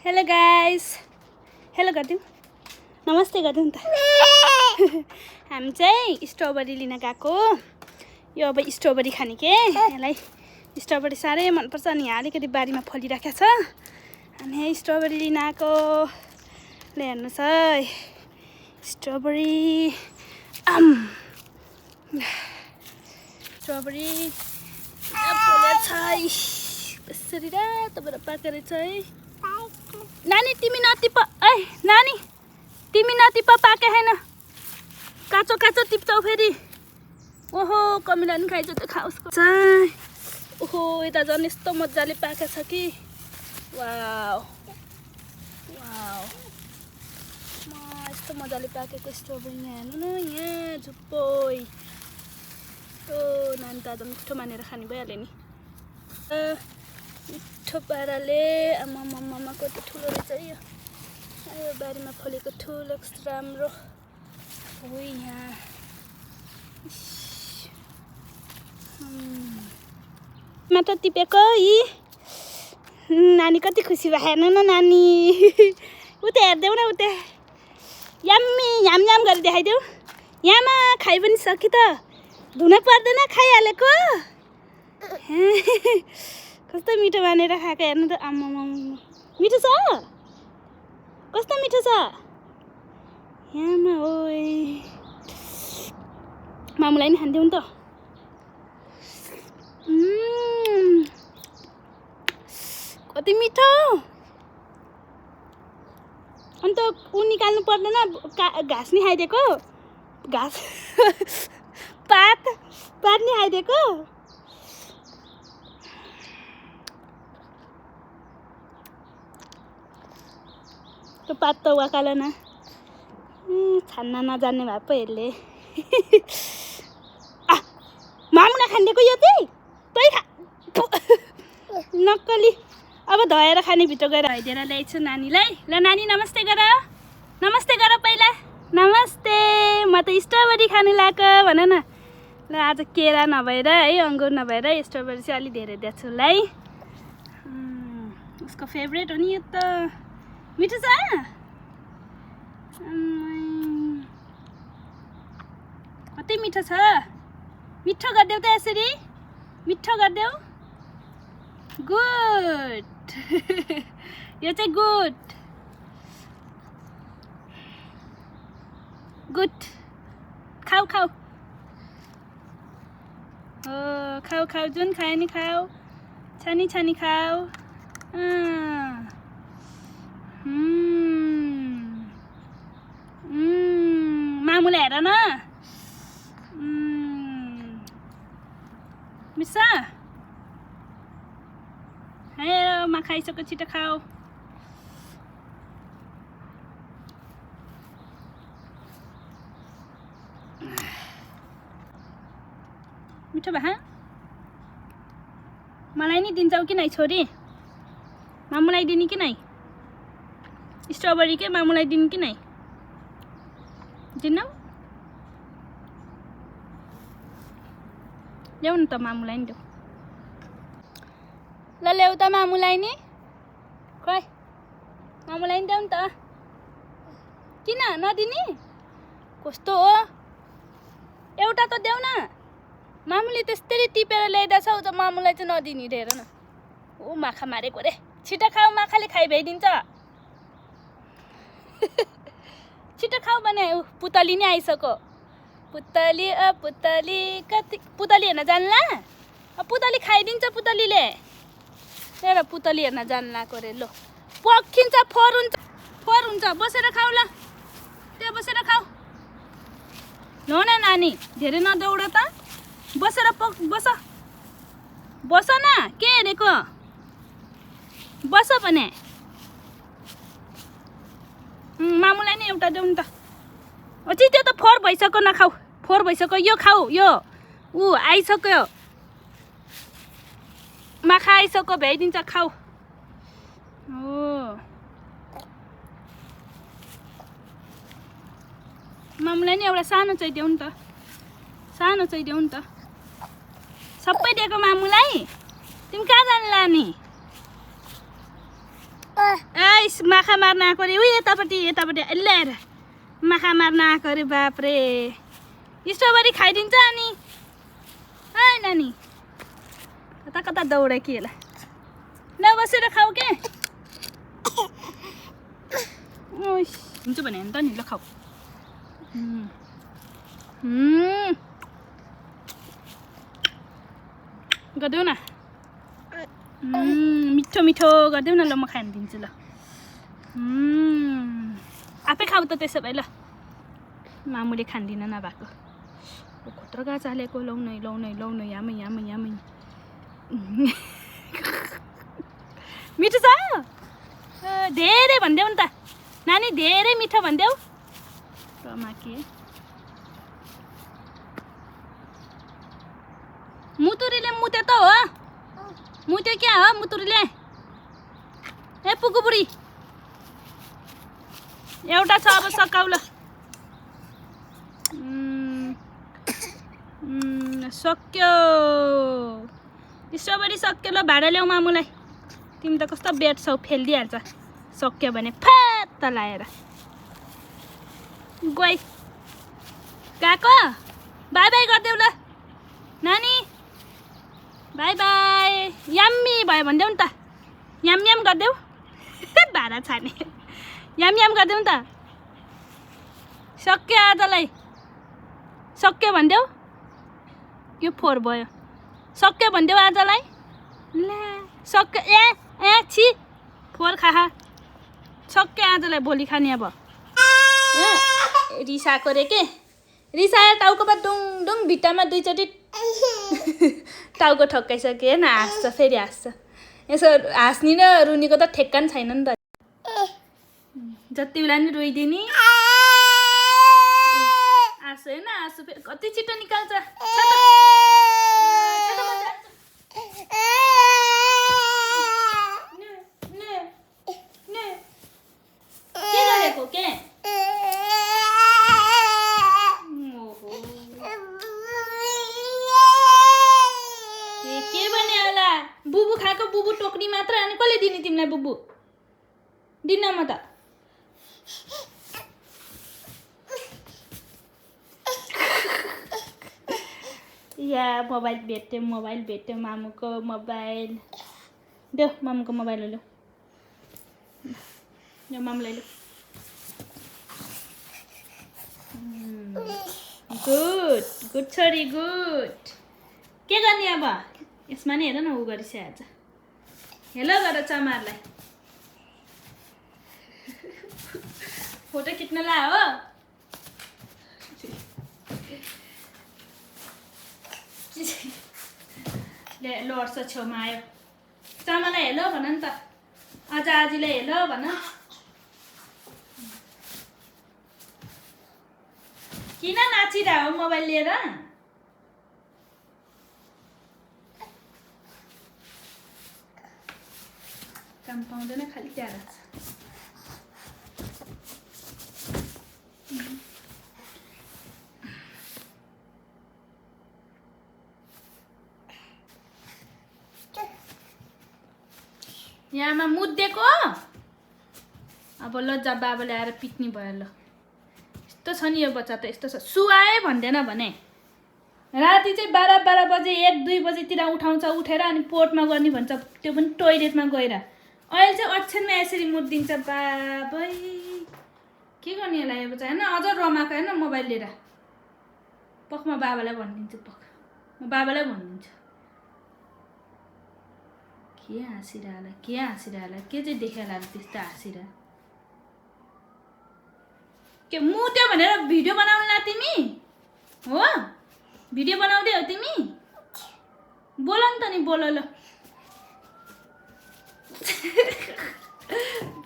Hello guys, hello गरिदिउँ, नमस्ते गरिदिउँ त। हामी चाहिँ स्ट्रबेरी लिन गएको। यो अब स्ट्रबेरी खाने के यसलाई स्ट्रबेरी साह्रै मनपर्छ अनि यहाँ अलिकति बारीमा फलिराखेको छ। हामी स्ट्रबेरी लिन आएको। ल हेर्नुहोस् है, स्ट्रबेरी स्ट्रबेरी फलेको छ। कसरी रातोबाट पाकेर छ है। नानी तिमी नटिप, ऐ नानी तिमी नटिप, पाके छैन, काँचो काँचो टिप्छौ फेरि। ओहो कमिला नि खाइन्छ त, खाओस्। ओहो यता झन् यस्तो मजाले पाकेको छ कि। वाउ वाउ, यस्तो मजाले पाकेको स्ट्रबेरी हेर्नु न, यहाँ झुप्पोइ। ओ नानी त आज मिठो मानेर खाने भइहाल्यो नि। मिठो पाराले आमामामा कति ठुलो रहेछ यो। बारीमा फलेको ठुलो राम्रो हो यहाँ। मात्र टिपेको यी नानी कति खुसी भयो हेर्नु न नानी। उता हेरिदेऊ न, उता यम्मी याम याम गरी देखाइदेऊ। यहाँमा खाइ पनि सकि त, धुन पर्दैन, खाइहालेको। कस्तो मिठो मानेर खाएको हेर्नु त। आम्मामा मिठो छ, कस्तो मिठो छ। यहाँमा ओइ मामुलाई नि खान्थ्यौँ त। कति मिठो। अन्त ऊ निकाल्नु पर्दैन, घाँस नि खाइदिएको, घाँस पात नि खाइदिएको। त्यो पात त वाकाल न, छान्न नजान्ने भए पो यसले। मामुना खानिदिएको यो चाहिँ तै खा, नक्कली। अब धोएर खाने, भित्र गएर धोइदिएर ल्याइछु नानीलाई। ल नानी नमस्ते गर, नमस्ते गर पहिला, नमस्ते। म त स्ट्रबेरी खानु लाग्यो भन न। ल आज केरा नभएर है, अङ्गुर नभएर स्ट्रबेरी चाहिँ अलि धेरै दिएको छु उसलाई। उसको फेभरेट हो नि यो त। मिठो छ, कति मिठो छ। मिठो गरिदेऊ त यसरी, मिठो गरिदेऊ। गुड। यो चाहिँ गुड गुड। खाऊ खाऊ, हो खाऊ खाऊ, जुन खायो नि खाऊ, छानी छानी खाऊ। मामुले हेर न, मिसा हे मा खाइसक्यो, छिटो खाऊ। मिठो भए मलाई नि दिन्छौ कि नै छोरी? मामुलाई दिने कि नै? स्ट्रबेरी के मामुलाई दिने कि नै? दिनौ? ल्याउ न त मामुलाई नि देऊ। ल ल्याउ त मामुलाई नि, खोइ मामुलाई नि देऊ नि त। किन नदिने? कस्तो हो, एउटा त देऊ न। मामुले त्यस्तै टिपेर ल्याइदिएछ, उता मामुलाई चाहिँ नदिने रे। हेर न, ऊ माखा मारेको रे। छिटो खाऊ, माखाले खाइ भइदिन्छ। छिटो खाऊ भने पुतली नै आइसक्यो। पुतली पुतली कति, पुतली हेर्न जान्ला? पुतली खाइदिन्छ पुतलीले। हेर पुतली हेर्न जान लाग्यो रे। लो पक्किन्छ, फोहोर हुन्छ, फोहोर हुन्छ। बसेर खाऊ ल, त्यो बसेर खाऊ। न न नानी धेरै नदौड त, बसेर बस, बस न। के हेरेको, बस भने। मामुलाई नि एउटा देऊ नि त। अझै त्यो त फोहोर भइसक्यो, नखाऊ, फोहोर भइसक्यो। यो खाऊ, यो ऊ आइसक्यो, माखा आइसक्यो, भ्याइदिन्छ, खाऊ। हो मामुलाई नि एउटा सानो चाहिँ देऊ नि त, सानो चाहिँ देऊ नि त। सबै दिएको मामुलाई, तिमी कहाँ जानु लाने? गाइस माखा मार्न आएको अरे उयो यतापट्टि ल्याएर माखा मार्न आएको अरे बाप्रे स्ट्रबेरी खाइदिन्छ अनि है नानी कता कता दौडे कि होला नबसेर खाऊ के हुन्छ भने त नि ल खाऊ गरिदेऊ न मिठो मिठो गरिदेऊ न ल म खान दिन्छु ल आफै खाऊ त त्यसो भए ल मामुले खान्दिन नभएको कत्रो गाछ हालेको लौ न यामै मिठो छ धेरै भनिदेऊ नि त नानी धेरै मिठो भनिदेऊ रमा के मुतुरीले मुते त हो मुत्यो क्या हो मुतुरीले ए पुगु बुढी एउटा छ अब सकाउ ल सक्यो स्ट्रबेरी सक्यो ल भाडा ल्याऊ मामुलाई तिमी त कस्तो बेट छौ फेलिदिइहाल्छ सक्यो भने फ्यात्त लाएर गई गएको बाई बाई गरिदेऊ ल नानी बाई बाई यम्मी भयो भनिदेऊ नि त याम गरिदेऊ भाडा छाने याम गरिदेऊ नि त सक्यो आजलाई सक्यो भनिदेऊ यो फोहोर भयो सक्यो भनिदेऊ आजलाई ला सक्यो ए छि फोहोर खा सक्यो आजलाई भोलि खाने अब रिसाएको रे के रिसाएर टाउकोमा डुङ भिट्टामा दुईचोटि टाउको ठक्काइसक्यो हेर्न हाँस्छ फेरि हाँस्छ यसो हाँस्ने र रुनीको त ठेक्कान छैन नि त जति बेला नि रोइदिने हाँसो हेर्न हाँसो फेरि कति छिटो निकाल्छ के गरेको के बुबु खाएको बुबु टोक्री मात्र अनि कसले दिने तिमीलाई बुबु दिन्न म त या मोबाइल भेट्यो मामुको मोबाइल देऊ मामुको मोबाइल लैलौ यो मामुलाई लैलौ गुड छोरी गुड के गर्ने अब यसमा नि हेर न ऊ गरिसकेछ हेलो गर चमारलाई फोटो खिच्न ला हो ले लड्छ छेउमा आयो चमालाई हेलो भन नि त आज आजीलाई हेलो भन किन नाचिरह हो मोबाइल लिएर काम पाउँदैन खालि त्यहाँ राख्छ यहाँमा मुद्देको अब लज्जा बाबाले आएर पिट्ने भयो ल यस्तो छ नि यो बच्चा त यस्तो छ सुआए भन्दैन भने राति चाहिँ 12 बजे 1-2 बजेतिर उठाउँछ उठेर अनि पोटमा गर्ने भन्छ त्यो पनि टोइलेटमा गएर अहिले चाहिँ ओछ्यानमा यसरी मुद्दिन्छ बाबै के गर्ने होला यो बच्चा होइन अझ रमाएको होइन मोबाइल लिएर पख म बाबालाई भनिदिन्छु पख म बाबालाई भनिदिन्छु के हाँसिरहला के चाहिँ देखाला त्यस्तो हाँसिरह के मुट्यो भनेर भिडियो बनाउनु ला तिमी हो भिडियो बनाउँदै हो तिमी बोल नि त नि बोल ल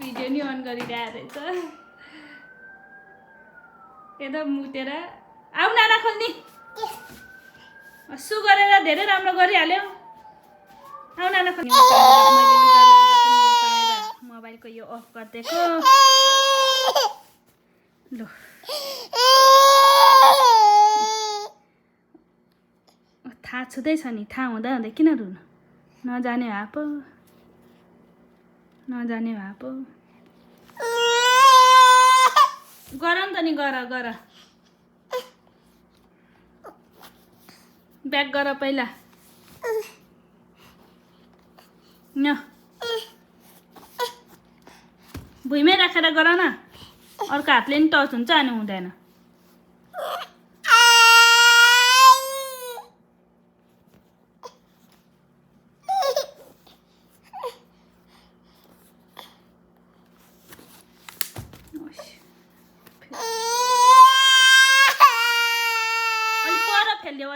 भिडियो नि अन गरिरहेको रहेछ यता मुटेर आऊ नाना खोल्नी सु गरेर धेरै राम्रो गरिहाल्यो आऊ नाना खोल्नी मोबाइलको यो अफ गरिदिएको ल थाहा छुँदैछ नि थाहा हुँदा किन रुनु नजाने भए पो गर नि त नि गर ब्याक गर पहिला न भुइँमै राखेर गर न अर्को हातले नि टच हुन्छ अनि हुँदैन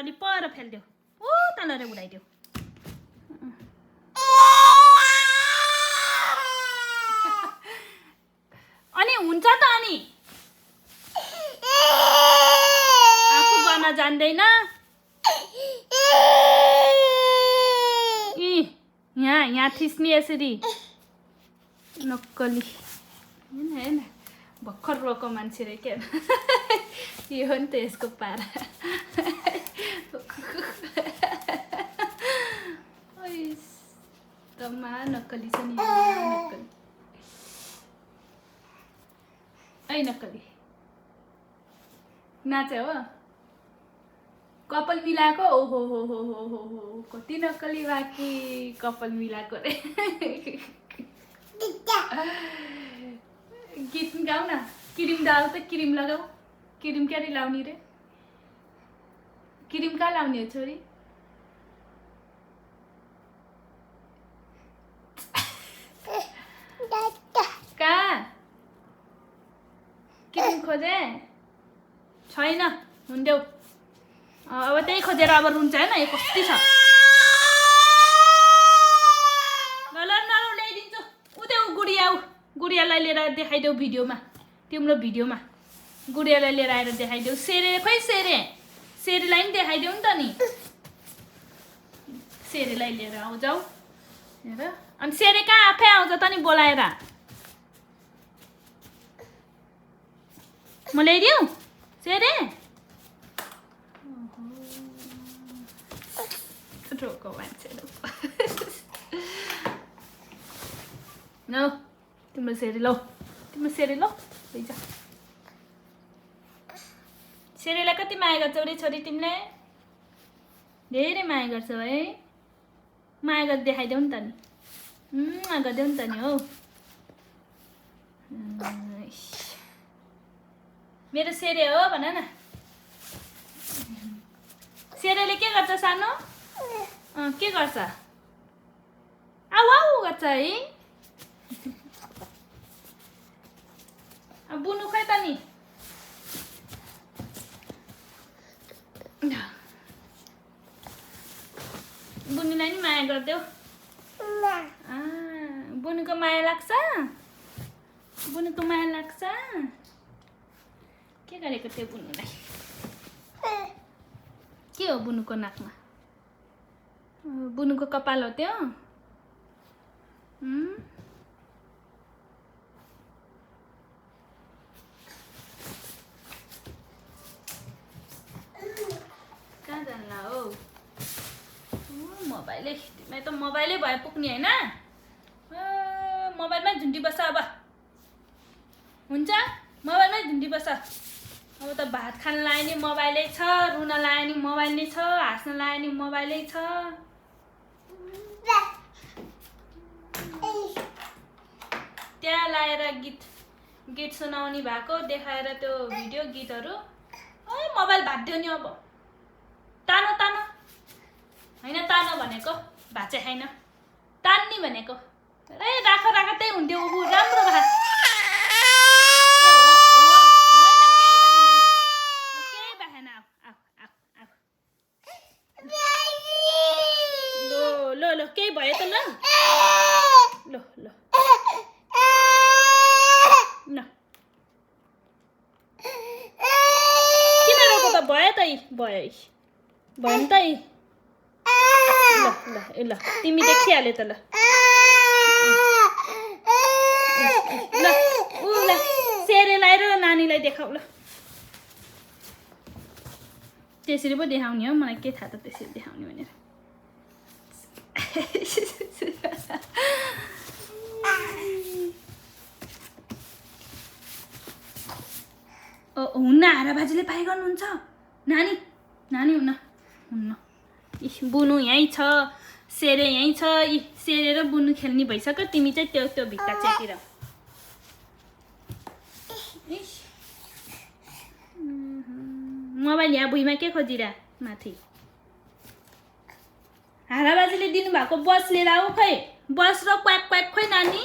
अलि पर फेल्देऊ ओ तल रे उडाइदेऊ अनि हुन्छ त अनि आफू गर्न जान्दैन यहाँ थिच्ने यसरी नक्कली हैन भर्खर रोको मान्छे रे के यो हो नि त यसको पारा तमा नक्कली छ नि नक्कली ऐ नक्कली नाचे हो कपाल मिलाएको ओहो हो कति नक्कली बाँकी कपाल मिलाएको रे गीत गाऊ न क्रिम डाल त क्रिम लगाऊ क्रिम क्या लाउने रे क्रिम कहाँ लाउने हो छोरी कहाँ क्रिम खोजे छैन हुन्देऊ अब त्यही खोजेर अब रुन्छ हैन यो कति छ ल ल्याइदिन्छु उदेऊ गुडियालाई लिएर देखाइदेऊ भिडियोमा तिम्रो भिडियोमा गुडियालाई लिएर आएर देखाइदेऊ सेरे खोइ सेरेलाई पनि देखाइदेऊ नि त नि सेरेलाई लिएर आऊ जाऊ हेर अनि सेरे कहाँ आफै आउँछ त नि बोलाएर म ल्याइदिऊ सेरे रोको मान्छे न तिम्रो सेरे लौ लैजा सेरेलाई कति माया गर्छौ रे छोरी तिमीले धेरै माया गर्छौ है माया गरेर देखाइदेऊ नि त नि गरिदेऊ नि त नि हौ मेरो सेरे हो भन न सेरेले के गर्छ सानो के गर्छ आउ गर्छ है बुनु खै त नि बुनुलाई नि माया गरिदेऊ बुनुको माया लाग्छ बुनुको माया लाग्छ के गरेको थियो बुनुलाई के हो बुनुको नाकमा बुनुको कपाल हो त्यो कहाँ जान्ला हो मोबाइलै तिमी त मोबाइलै भए पुग्ने हैन मोबाइलमै झुन्डी बस्छ अब हुन्छ मोबाइलमै झुन्डी बस्छ अब त भात खान लाए नि मोबाइलै छ रुन लाए नि मोबाइल नै छ हाँस्न लाए नि मोबाइलै छ त्यहाँ लाएर गीत सुनाउने भएको देखाएर त्यो भिडियो गीतहरू मोबाइल भाट्यो नि अब तानो हैन तानो भनेको भाचे छैन तान्नी भनेको राख त्यही हुन्थ्यो ऊ राम्रो भा ल केही भयो त ल किन रोको त भयो नि त ल तिमी देखिहाल्यो त ल सेरेलाई र नानीलाई देखाऊ ल त्यसरी पो देखाउने हो मलाई के थाहा त त्यसरी देखाउने भनेर हुन्न हारा बाजेले पाइ गर्नुहुन्छ नानी नानी हुन्न बुनु यहीँ छ सेरे यहीँ छ सेरे र बुनु खेल्ने भइसक्यो तिमी चाहिँ त्यो भित्ता चेतिर मोबाइल यहाँ भुइँमा के खोजिरा माथि हारा बाजेले दिनुभएको बस लिएर आऊ खै बस र क्वाक क्वाक खोइ नानी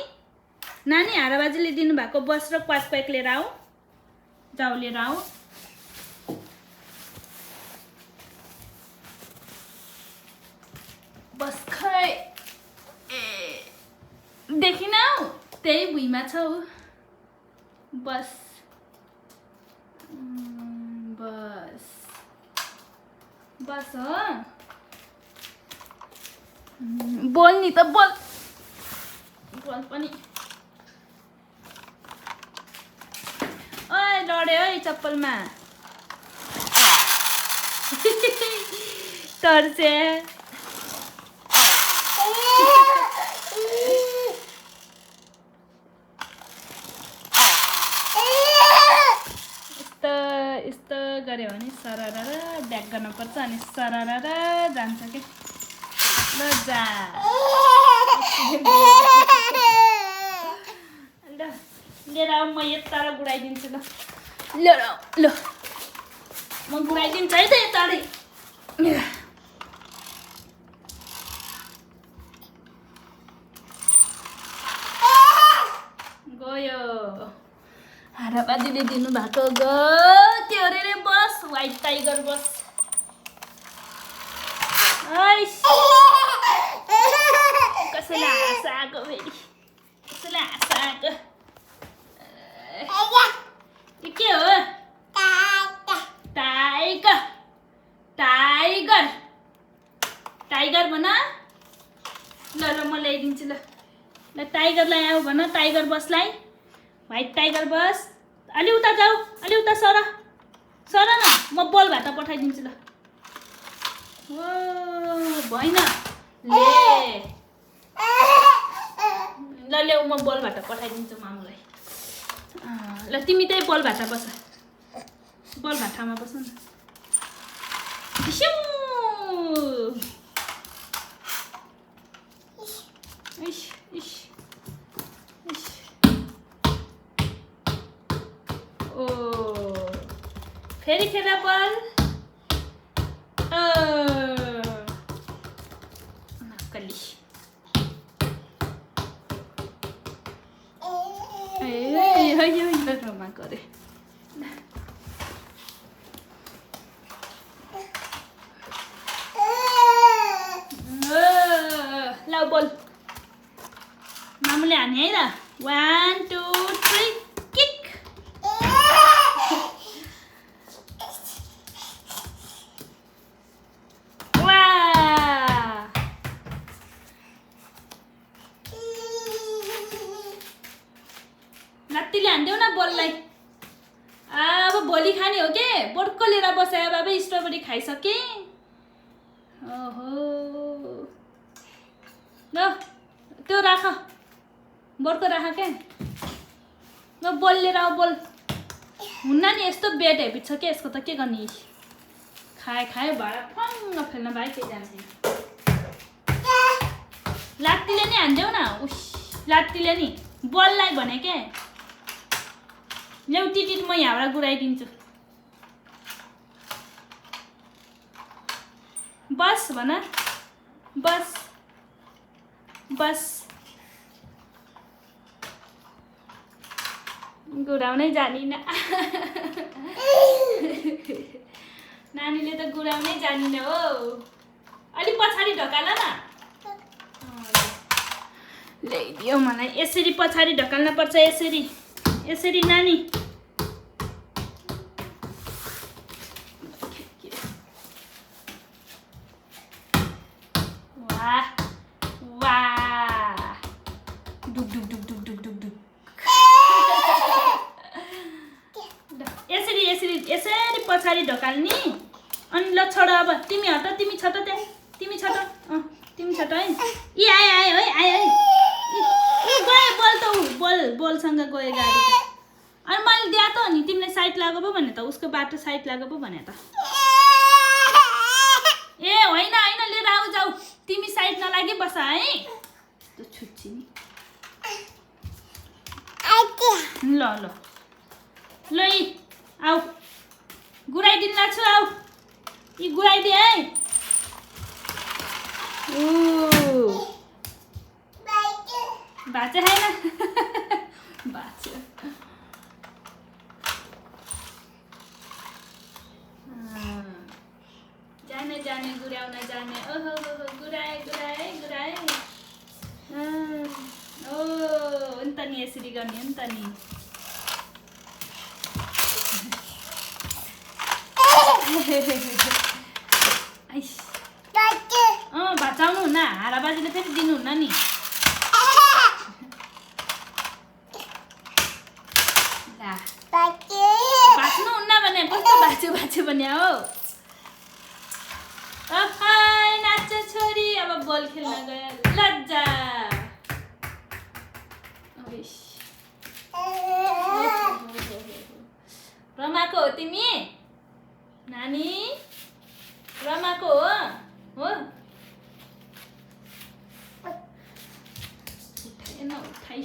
नानी हारा बाजेले दिनुभएको बस र क्वाक क्वाक लिएर आऊ जाऊ लिएर आऊ बस खै ए देखिन त्यही भुइँमा छ बस बस बस हो बोल नि त बोल बोल पनि ओइ लड्यो है चप्पलमा तर्से यस्तो गऱ्यो भने सरर ब्याक गर्नुपर्छ अनि सरर जान्छ कि ल जा ल लिएर आऊ म यता र गुडाइदिन्छु ल लिएर आऊ ल म गुडाइदिन्छु है त यता गयो हारा बाजेले दिनुभएको त्यो अरे रे बस व्हाइट टाइगर बस कसैलाई हाँस आएको फेरि कसैलाई हाँस आएको के हो टाइगर टाइगर टाइगर भन ल ल म ल्याइदिन्छु ल ल टाइगरलाई आऊ भन टाइगर बसलाई व्हाइट टाइगर बस अलि उता जाऊ अलि उता सर सर न म बल भात पठाइदिन्छु ल ओ भएन ले ल ल्याऊ म बल भात पठाइदिन्छु मामुलाई ल तिमी त्यही बल भाटा बस बल भाटामा बस न इस इस ओ फेरि खेला बल नक्कली रमा गरे ल बोल मामुले हाने है त 1 2 3 किक लात्तीले हान्देऊ न बललाई अब भोलि खाने हो के बोर्को लिएर बसायो बाबा स्ट्रबेरी खाइसके ओहो ल त्यो राख बोर्को राख के ल बल लिएर आऊ बल हुन्न नि यस्तो बेड हेबिट छ के यसको त के गर्ने खाए भाडा फङ्ग फेल्न बाहेक केही जान्छ लात्तीले नि हान्देऊ न उस लात्तीले नि बललाई भने के ल्याउ टिटिट म यहाँबाट गुडाइदिन्छु बस भन बस बस गुडाउनै जानिन नानीले त गुडाउनै जानिन हो अलि पछाडि ढकाल न ल्याइदियो मलाई यसरी पछाडि ढकाल्न पर्छ यसरी यसरी नानी वाह वाह डुक डुक डुक डुक डुक डुक डुक यसरी यसरी यसरी पछाडि ढकाल्ने अनि ल छोड अब तिमी हट तिमी छट त्यहाँ तिमी छट तिमी छट है यी आयो आयो है आयो है गयो बल त बलसँग गयो गाडी अनि मैले दिए त नि तिमीलाई साइड लाग्यो पो भने त उसको बाटो साइड लाग्यो पो भने त ए होइन होइन लिएर आऊ जाऊ तिमी साइड नलागी बस है त्यो छुच्ची नि ल ल ल यी आऊ गुराइदिनु लाग्छु आऊ यी गुराइदिए है भाँच्यो छैन भाँच्यो जाने जाने गुराउन जाने ओहो गुराए गुराए गुराए ओ हुन्छ नि यसरी गर्ने हो नि त नि भाँचाउनु हुन्न हारा बाजेले फेरि दिनुहुन्न नि भाँच्नु हुन्न भने कस्तो भाँच्यो भाँच्यो भने हो नाच्छ छोरी अब बल खेल्न गयो लज्जा रमाको हो तिमी नानी रमाको हो उठाइ न उठाइ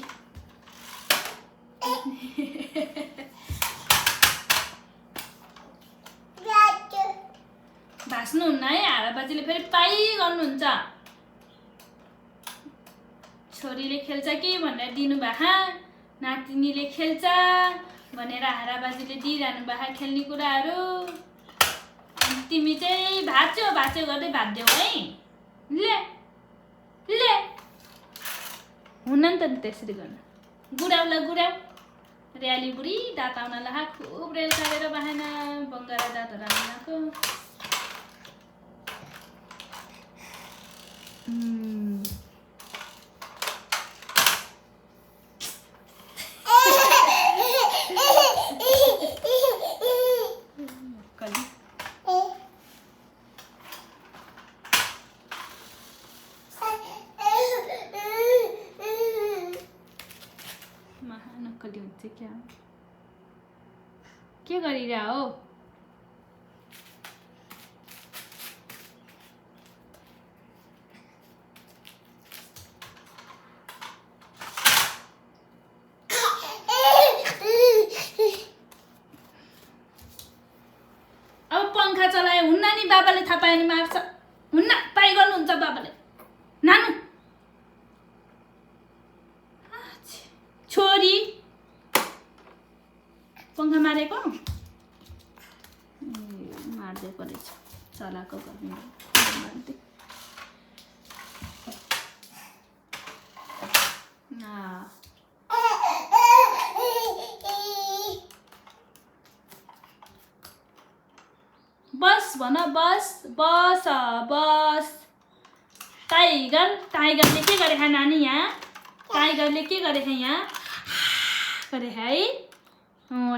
भाँच्नुहुन्न है हारा बाजेले फेरि पाइ गर्नुहुन्छ छोरीले खेल्छ कि भनेर दिनुभएको नातिनीले खेल्छ भनेर हारा बाजेले दिइरहनु भएको खेल्ने कुराहरू तिमी चाहिँ भाँच्यो भाँच्यो गर्दै भाँच्यौ है ले ले हुन्न नि त त्यसरी गर्नु गुराउला गुराउ र्याली बुढी दाँत आउन ला खुब रेल काटेर बाहेन बङ्गारा दाँतहरू आउन लाएको महानक्कली हुन्छ क्या के गरिरह हो अब पंखा चलाए हुन्न नि बाबाले थाहा पायो नि मार्छ हुन्न पाइ गर्नुहुन्छ बाबाले नानु छोरी पंखा मारेको मारिदिएको रहेछ चलाएको गर्ने बस भन बस बस बस टाइगर टाइगरले के गरे नानी यहाँ टाइगरले के गरे यहाँ गरे है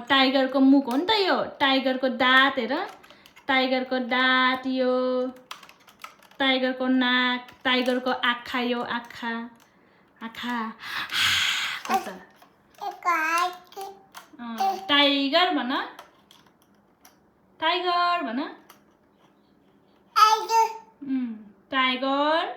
टाइगरको मुख हो नि त यो टाइगरको दाँत हेर टाइगरको दाँत यो टाइगरको नाक टाइगरको आँखा यो आँखा आँखा टाइगर भन टाइगर भन टाइगर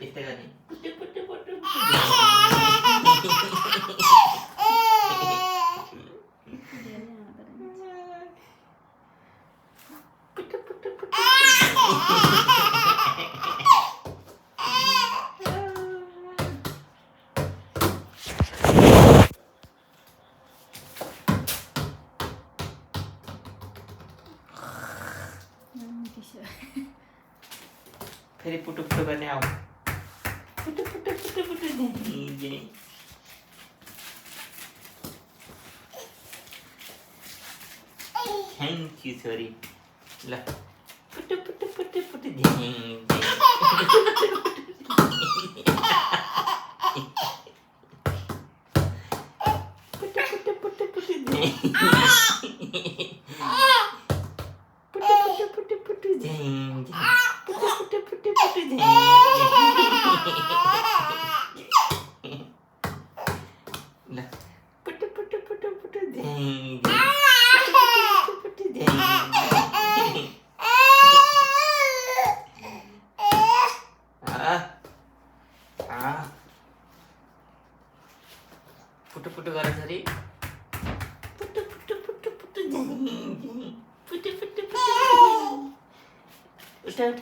यस्तै गर्ने फेरि पुटु पुटु गर्ने आऊ पुटु पुटु पुटु पुटु थ्याङ्क यू छोरी ल पुटु पुटु पुटु पुटु पुटु पुटु पुटु पुटु पुटु पुटु झ्याङ झ्याङ पुटु पुटु पुटु झ्याङ ल पुटु पुटु पुटु पुटु झ्याङ पुटु पुटु झ्याङ पुटु पुटु गर छोरी पुटु पुटु पुटु पुटु झ्याङ झ्याङ पुटु पुटु पुटु उठ उठ